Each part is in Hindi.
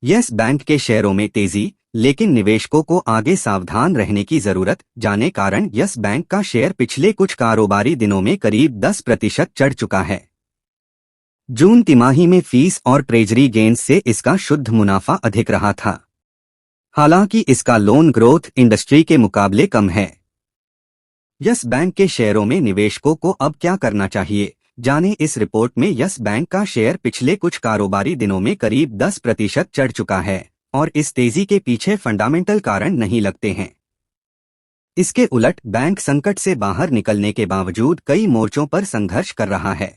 यस बैंक के शेयरों में तेजी, लेकिन निवेशकों को आगे सावधान रहने की जरूरत। जाने कारण यस बैंक का शेयर पिछले कुछ कारोबारी दिनों में करीब 10% चढ़ चुका है। जून तिमाही में फीस और ट्रेजरी गेन्स से इसका शुद्ध मुनाफा अधिक रहा था। हालांकि इसका लोन ग्रोथ इंडस्ट्री के मुकाबले कम है। यस बैंक के शेयरों में निवेशकों को अब क्या करना चाहिए, जानें इस रिपोर्ट में। यस बैंक का शेयर पिछले कुछ कारोबारी दिनों में करीब 10% चढ़ चुका है और इस तेजी के पीछे फंडामेंटल कारण नहीं लगते हैं। इसके उलट बैंक संकट से बाहर निकलने के बावजूद कई मोर्चों पर संघर्ष कर रहा है।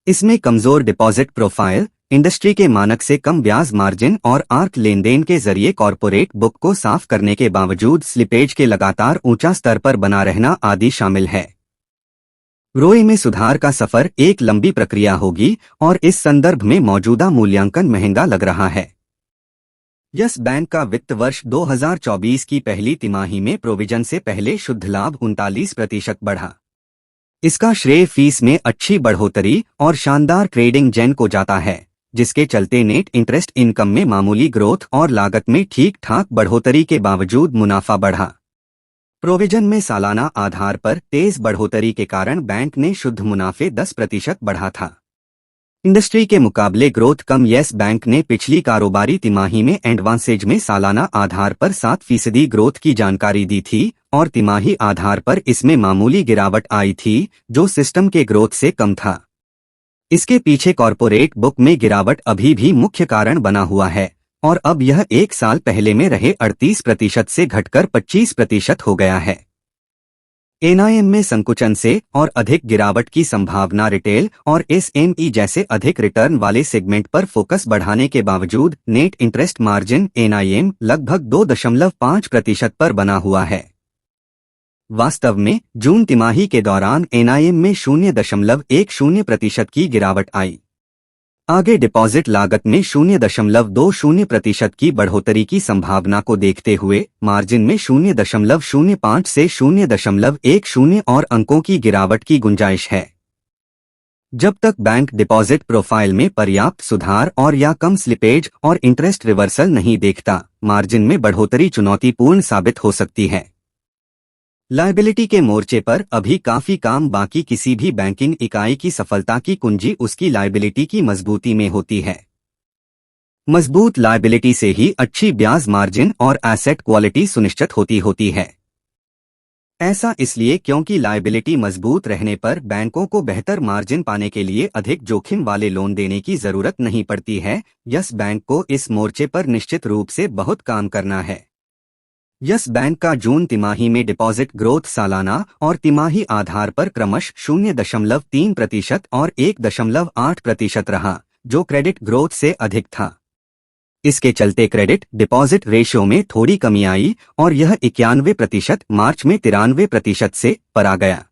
इसमें कमजोर डिपॉजिट प्रोफाइल, इंडस्ट्री के मानक से कम ब्याज मार्जिन और आर्क लेनदेन के जरिए कॉरपोरेट बुक को साफ करने के बावजूद स्लिपेज के लगातार ऊंचा स्तर पर बना रहना आदि शामिल है। रोए में सुधार का सफर एक लंबी प्रक्रिया होगी और इस संदर्भ में मौजूदा मूल्यांकन महंगा लग रहा है। यस बैंक का वित्त वर्ष 2024 की पहली तिमाही में प्रोविजन से पहले शुद्ध लाभ 39% बढ़ा। इसका श्रेय फीस में अच्छी बढ़ोतरी और शानदार ट्रेडिंग जेन को जाता है, जिसके चलते नेट इंटरेस्ट इनकम में मामूली ग्रोथ और लागत में ठीक ठाक बढ़ोतरी के बावजूद मुनाफा बढ़ा। प्रोविजन में सालाना आधार पर तेज बढ़ोतरी के कारण बैंक ने शुद्ध मुनाफे 10% बढ़ा था। इंडस्ट्री के मुकाबले ग्रोथ कम यस बैंक ने पिछली कारोबारी तिमाही में एडवांसेज में सालाना आधार पर 7% ग्रोथ की जानकारी दी थी और तिमाही आधार पर इसमें मामूली गिरावट आई थी, जो सिस्टम के ग्रोथ से कम था। इसके पीछे कॉरपोरेट बुक में गिरावट अभी भी मुख्य कारण बना हुआ है और अब यह एक साल पहले में रहे 38% से घटकर 25% हो गया है। एनआईएम में संकुचन से और अधिक गिरावट की संभावना रिटेल और एसएमई जैसे अधिक रिटर्न वाले सेगमेंट पर फोकस बढ़ाने के बावजूद नेट इंटरेस्ट मार्जिन एनआईएम लगभग 2.5% पर बना हुआ है। वास्तव में जून तिमाही के दौरान एनआईएम में 0.10% की गिरावट आई। आगे डिपॉजिट लागत में 0.20% की बढ़ोतरी की संभावना को देखते हुए मार्जिन में 0.05 से 0.10 और अंकों की गिरावट की गुंजाइश है। जब तक बैंक डिपॉजिट प्रोफाइल में पर्याप्त सुधार और या कम स्लिपेज और इंटरेस्ट रिवर्सल नहीं देखता, मार्जिन में बढ़ोतरी चुनौतीपूर्ण साबित हो सकती है। लायबिलिटी के मोर्चे पर अभी काफी काम बाकी। किसी भी बैंकिंग इकाई की सफलता की कुंजी उसकी लायबिलिटी की मजबूती में होती है। मजबूत लायबिलिटी से ही अच्छी ब्याज मार्जिन और एसेट क्वालिटी सुनिश्चित होती है। ऐसा इसलिए क्योंकि लायबिलिटी मजबूत रहने पर बैंकों को बेहतर मार्जिन पाने के लिए अधिक जोखिम वाले लोन देने की जरूरत नहीं पड़ती है। यस बैंक को इस मोर्चे पर निश्चित रूप से बहुत काम करना है। यस बैंक का जून तिमाही में डिपॉजिट ग्रोथ सालाना और तिमाही आधार पर क्रमश 0.3% और 1.8% रहा, जो क्रेडिट ग्रोथ से अधिक था। इसके चलते क्रेडिट डिपॉजिट रेशियो में थोड़ी कमी आई और यह 91% मार्च में 93% से पर आ गया।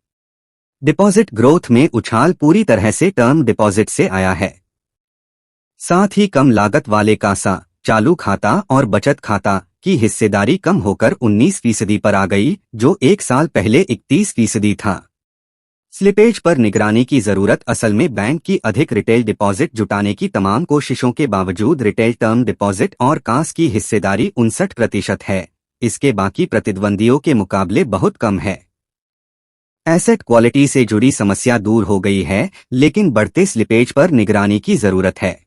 डिपॉजिट ग्रोथ में उछाल पूरी तरह से टर्म डिपॉजिट से आया है। साथ ही कम लागत वाले कासा, चालू खाता और बचत खाता की हिस्सेदारी कम होकर 19% पर आ गई, जो एक साल पहले 31% था। स्लिपेज पर निगरानी की जरूरत। असल में बैंक की अधिक रिटेल डिपॉजिट जुटाने की तमाम कोशिशों के बावजूद रिटेल टर्म डिपॉजिट और कास की हिस्सेदारी 59% है। इसके बाकी प्रतिद्वंदियों के मुकाबले बहुत कम है। एसेट क्वालिटी से जुड़ी समस्या दूर हो गई है, लेकिन बढ़ते स्लिपेज पर निगरानी की जरूरत है।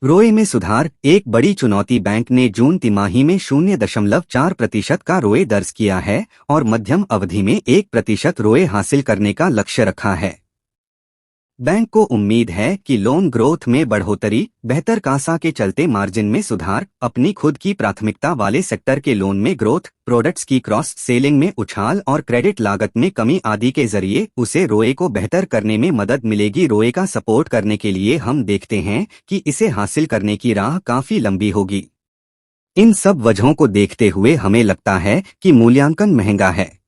रोए में सुधार एक बड़ी चुनौती। बैंक ने जून तिमाही में 0.4% का रोए दर्ज किया है और मध्यम अवधि में 1% रोए हासिल करने का लक्ष्य रखा है। बैंक को उम्मीद है कि लोन ग्रोथ में बढ़ोतरी, बेहतर कासा के चलते मार्जिन में सुधार, अपनी खुद की प्राथमिकता वाले सेक्टर के लोन में ग्रोथ, प्रोडक्ट्स की क्रॉस सेलिंग में उछाल और क्रेडिट लागत में कमी आदि के जरिए उसे रोए को बेहतर करने में मदद मिलेगी। रोए का सपोर्ट करने के लिए हम देखते हैं कि इसे हासिल करने की राह काफी लंबी होगी। इन सब वजहों को देखते हुए हमें लगता है कि मूल्यांकन महंगा है,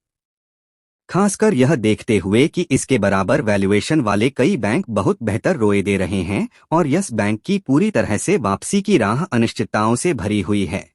खासकर यह देखते हुए कि इसके बराबर वैल्यूएशन वाले कई बैंक बहुत बेहतर रोए दे रहे हैं और यस बैंक की पूरी तरह से वापसी की राह अनिश्चितताओं से भरी हुई है।